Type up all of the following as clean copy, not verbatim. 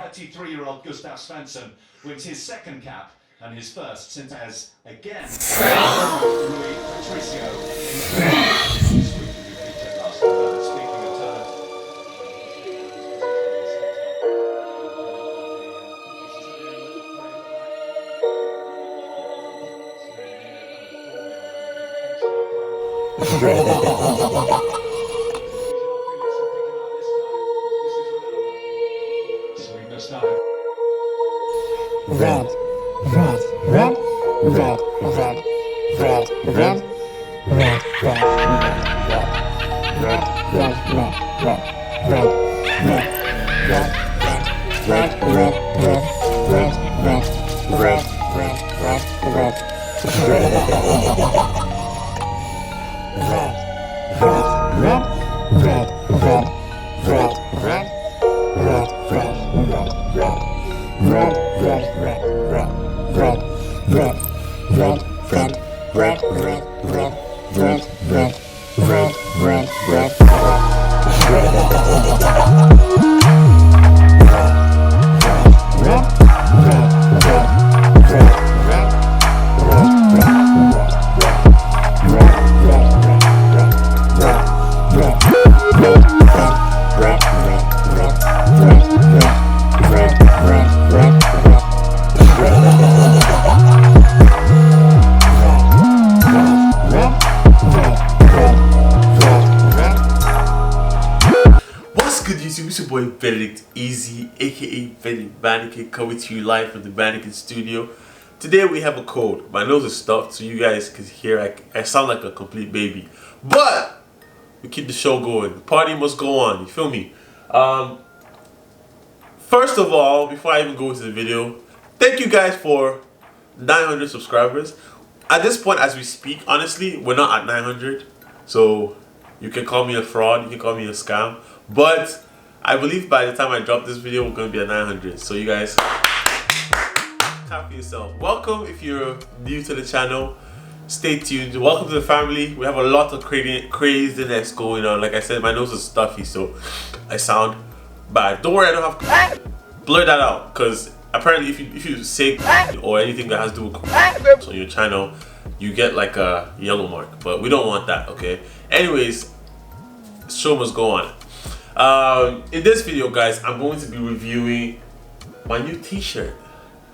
33-year-old Gustav Svensson wins his second cap and his first since as again Rui Patricio this week we featured last night. Speaking of talent. Red, red, red, red, red, red, red, red, Vrede Easy, aka Vrede Mannequin, coming to you live from the Mannequin studio. Today we have a cold. My nose is stuffed, so you guys can hear I sound like a complete baby. But we keep the show going. The party must go on. You feel me? First of all, before I even go into the video, thank you guys for 900 subscribers. At this point, as we speak, honestly, we're not at 900, so you can call me a fraud, you can call me a scam, but I believe by the time I drop this video, we're going to be at 900. So you guys, clap for yourself. Welcome if you're new to the channel. Stay tuned. Welcome to the family. We have a lot of craziness going on. Like I said, my nose is stuffy, so I sound bad. Don't worry, I don't have to blur that out, because apparently if you say or anything that has to do with on your channel, you get like a yellow mark. But we don't want that, okay? Anyways, the show must go on. In this video, guys, I'm going to be reviewing my new t-shirt.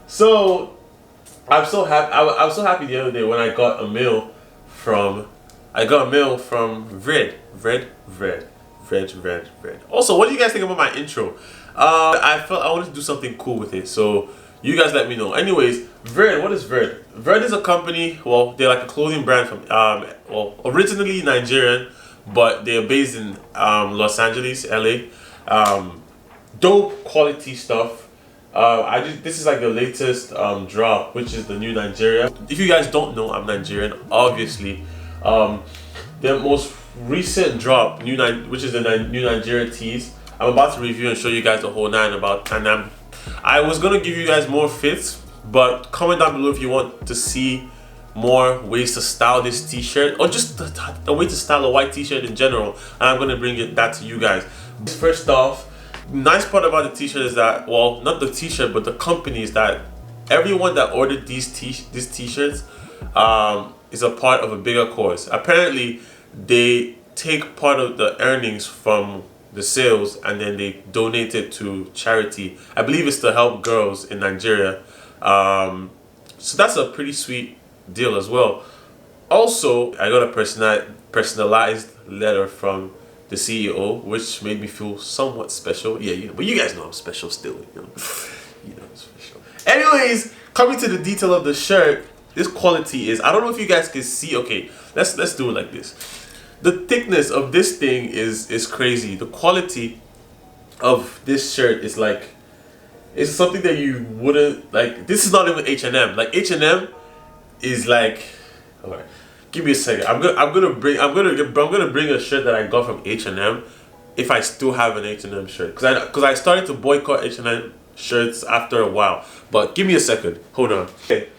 So I'm so happy. I was so happy the other day when I got a mail from Vrede. Also, what do you guys think about my intro? I felt I wanted to do something cool with it, so you guys let me know. Anyways, Vrede, what is Vrede? Vrede is a company. Well, they're like a clothing brand from well, originally Nigerian, but they're based in Los Angeles, LA. Dope quality stuff. This is like the latest drop, which is the new Nigeria. If you guys don't know, I'm Nigerian, obviously. Their most recent drop, which is the new Nigeria tees. I'm about to review and show you guys the whole nine about. And I was gonna give you guys more fits, but comment down below if you want to see more ways to style this t-shirt, or just a way to style a white t-shirt in general, and I'm going to bring that to you guys. First off, nice part about the t-shirt is that, well, not the t-shirt but the company, is that everyone that ordered these t-shirts is a part of a bigger cause. Apparently they take part of the earnings from the sales and then they donate it to charity. I believe it's to help girls in Nigeria. So that's a pretty sweet deal as well. Also, I got a personalized letter from the CEO, which made me feel somewhat special. Yeah, you know, but you guys know I'm special still. You know, I'm special. Anyways, coming to the detail of the shirt, this quality is, I don't know if you guys can see. Okay, let's do it like this. The thickness of this thing is crazy. The quality of this shirt is like, it's something that you wouldn't like. This is not even H&M. Like H&M is like, alright, give me a second. I'm gonna bring a shirt that I got from H&M, if I still have an H&M shirt, because I started to boycott H&M shirts after a while. But give me a second. Hold on. Okay.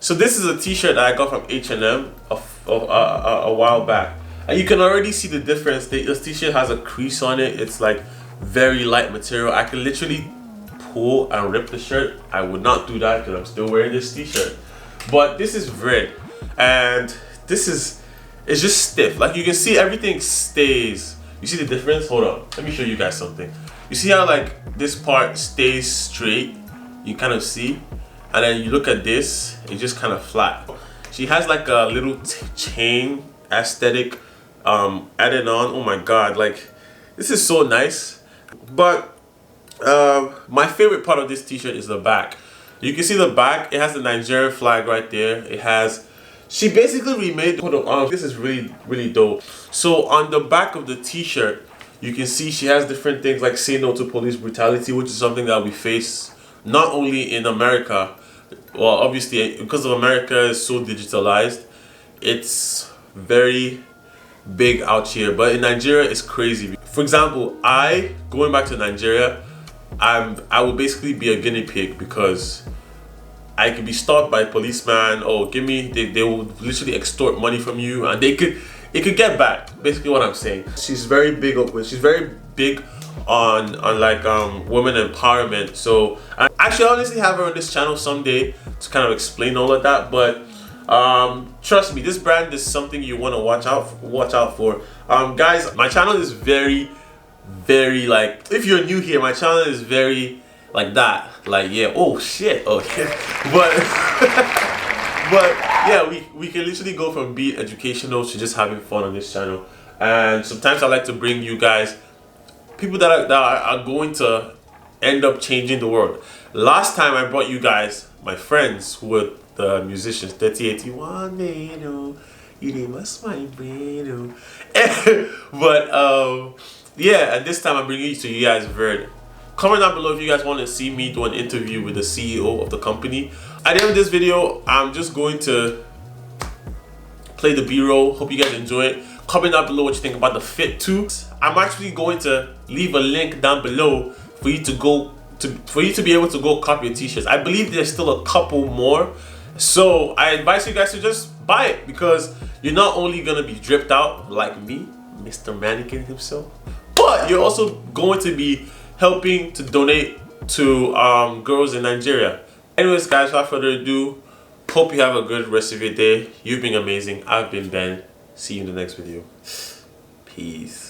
So this is a t-shirt that I got from H&M a while back, and you can already see the difference. This t-shirt has a crease on it. It's like very light material. I can literally pull and rip the shirt, I would not do that because I'm still wearing this t-shirt. But this is Vrede, and this is, it's just stiff. Like you can see everything stays. You see the difference? Hold on, let me show you guys something. You see how like this part stays straight? You kind of see, and then you look at this, it's just kind of flat. She has like a little chain aesthetic added on. Oh my god, like this is so nice. But my favorite part of this t-shirt is the back. You can see the back, it has the Nigerian flag right there. It has, she basically remade the coat of arms. This is really dope. So on the back of the t-shirt, you can see she has different things like say no to police brutality, which is something that we face not only in America. Well, obviously because of America is so digitalized, it's very big out here, but in Nigeria it's crazy. For example, going back to Nigeria, I would basically be a guinea pig because I could be stopped by a policeman. Oh, give me, they will literally extort money from you, and it could get bad. Basically what I'm saying. She's very big on like women empowerment. So I should honestly have her on this channel someday to kind of explain all of that. But trust me, this brand is something you want to watch out for. Guys, my channel is very like, if you're new here, my channel is very like that, like, yeah, oh shit, okay. but yeah, we can literally go from being educational to just having fun on this channel. And sometimes I like to bring you guys people that are going to end up changing the world. Last time I brought you guys my friends who were the musicians, 3081 man, you must my brain. But yeah, and this time I'm bringing to you guys Vrede. Comment down below if you guys want to see me do an interview with the CEO of the company. At the end of this video, I'm just going to play the B-roll. Hope you guys enjoy it. Comment down below what you think about the fit too. I'm actually going to leave a link down below for you to be able to go copy your t-shirts. I believe there's still a couple more. So I advise you guys to just buy it, because you're not only gonna be dripped out like me, Mr. Mannequin himself, but you're also going to be helping to donate to girls in Nigeria. Anyways guys, without further ado, hope you have a good rest of your day. You've been amazing. I've been Ben. See you in the next video. Peace.